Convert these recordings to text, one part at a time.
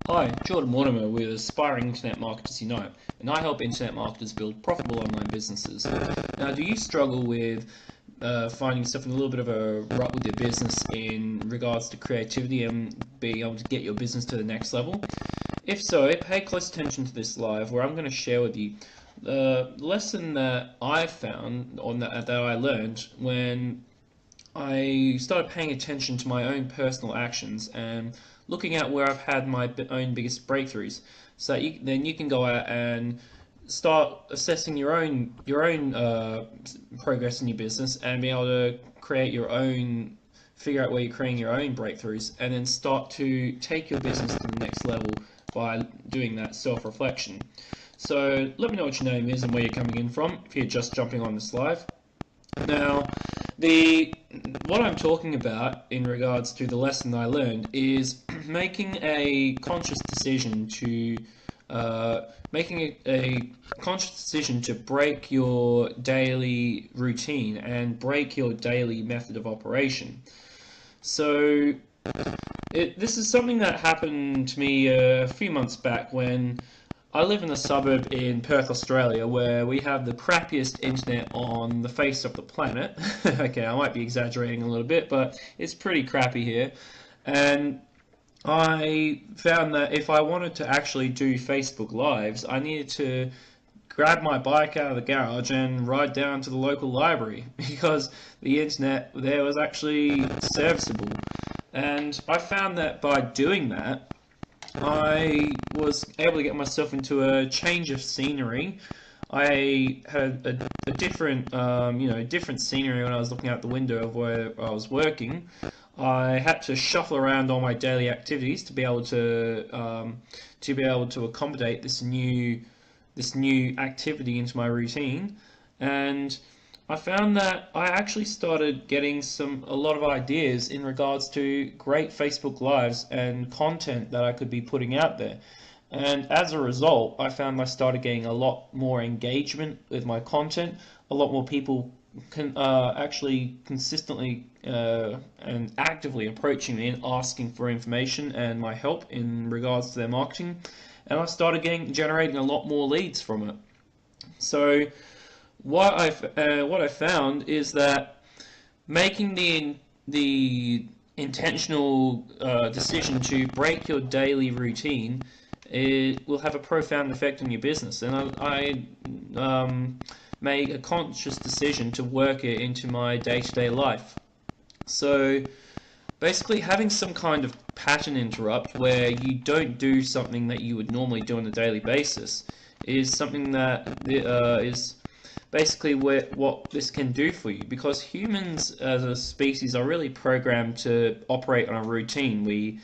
Hi, Jordan Mortimer with Aspiring Internet Marketers Unite, and I help internet marketers build profitable online businesses. Now, do you struggle with finding yourself in a little bit of a rut with your business in regards to creativity and being able to get your business to the next level? If so, pay close attention to this live where I'm going to share with you the lesson that I found on that I learned when I started paying attention to my own personal actions and looking at where I've had my own biggest breakthroughs. So then you can go out and start assessing your own progress in your business and be able to figure out where you're creating your own breakthroughs, and then start to take your business to the next level by doing that self-reflection. So let me know what your name is and where you're coming in from if you're just jumping on this live. Now, the what I'm talking about in regards to the lesson I learned is making a conscious decision to making a conscious decision to break your daily routine and break your daily method of operation. So this is something that happened to me a few months back when I live in a suburb in Perth, Australia, where we have the crappiest internet on the face of the planet. Okay, I might be exaggerating a little bit, but it's pretty crappy here. And I found that if I wanted to actually do Facebook Lives, I needed to grab my bike out of the garage and ride down to the local library because the internet there was actually serviceable. And I found that by doing that, I was able to get myself into a change of scenery. I had a different, different scenery when I was looking out the window of where I was working. I had to shuffle around all my daily activities to be able to accommodate this new activity into my routine, and I found that I actually started getting a lot of ideas in regards to great Facebook Lives and content that I could be putting out there. And as a result, I found I started getting a lot more engagement with my content. A lot more people can actually consistently and actively approaching me and asking for information and my help in regards to their marketing. And I started generating a lot more leads from it. So what I found is that making the intentional decision to break your daily routine, it will have a profound effect on your business. And I made a conscious decision to work it into my day-to-day life. So basically, having some kind of pattern interrupt where you don't do something that you would normally do on a daily basis is something that is basically what this can do for you, because humans as a species are really programmed to operate on a routine. We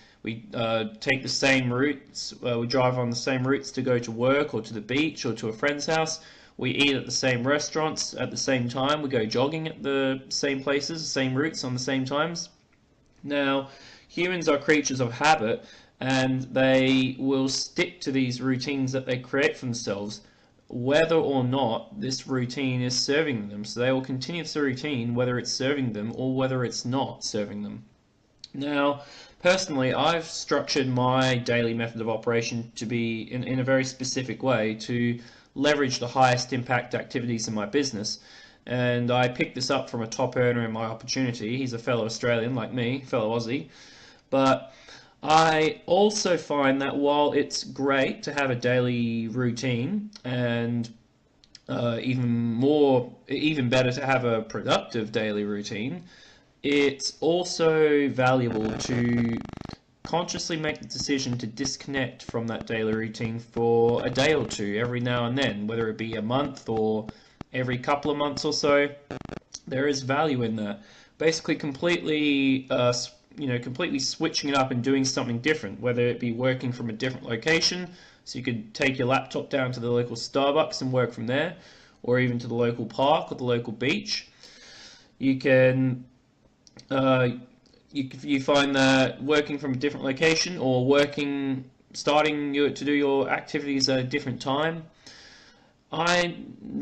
take the same routes, we drive on the same routes to go to work or to the beach or to a friend's house. We eat at the same restaurants at the same time. We go jogging at the same places, the same routes on the same times. Now, humans are creatures of habit, and they will stick to these routines that they create for themselves, whether or not this routine is serving them. So they will continue the routine whether it's serving them or whether it's not serving them. Now, personally, I've structured my daily method of operation to be in a very specific way to leverage the highest impact activities in my business. And I picked this up from a top earner in my opportunity. He's a fellow Australian like me, fellow Aussie. But I also find that while it's great to have a daily routine, and even better to have a productive daily routine, it's also valuable to consciously make the decision to disconnect from that daily routine for a day or two every now and then, whether it be a month or every couple of months or so. There is value in that. Basically, completely switching it up and doing something different, whether it be working from a different location, so you could take your laptop down to the local Starbucks and work from there, or even to the local park or the local beach. You can you find that working from a different location or starting to do your activities at a different time The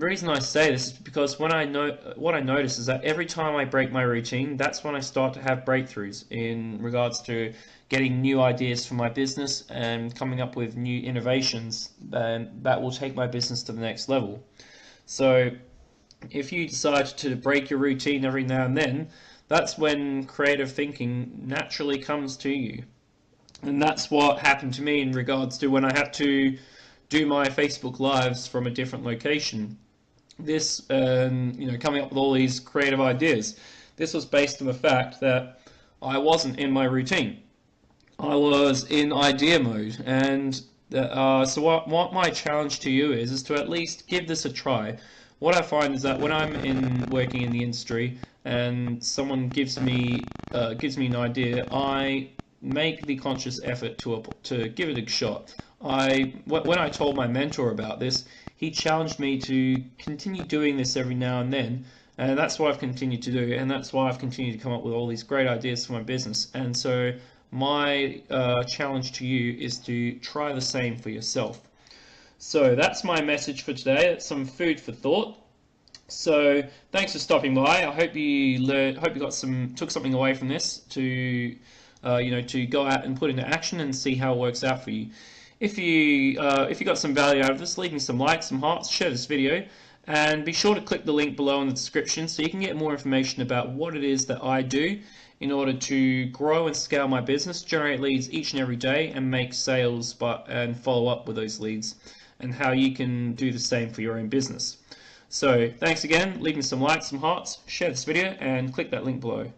reason I say this is because when I know what I notice is that every time I break my routine, that's when I start to have breakthroughs in regards to getting new ideas for my business and coming up with new innovations that will take my business to the next level. So if you decide to break your routine every now and then, that's when creative thinking naturally comes to you. And that's what happened to me in regards to when I had to do my Facebook Lives from a different location. This, coming up with all these creative ideas, this was based on the fact that I wasn't in my routine. I was in idea mode, and so what my challenge to you is to at least give this a try. What I find is that when I'm in working in the industry and someone gives me an idea, I make the conscious effort to give it a shot. When I told my mentor about this, he challenged me to continue doing this every now and then, and that's what I've continued to do, and that's why I've continued to come up with all these great ideas for my business. And so my challenge to you is to try the same for yourself. So that's my message for today. It's some food for thought. So thanks for stopping by. I hope you took something away from this to go out and put into action and see how it works out for you. If you got some value out of this, leave me some likes, some hearts, share this video, and be sure to click the link below in the description so you can get more information about what it is that I do in order to grow and scale my business, generate leads each and every day, and make sales and follow up with those leads, and how you can do the same for your own business. So thanks again, leave me some likes, some hearts, share this video, and click that link below.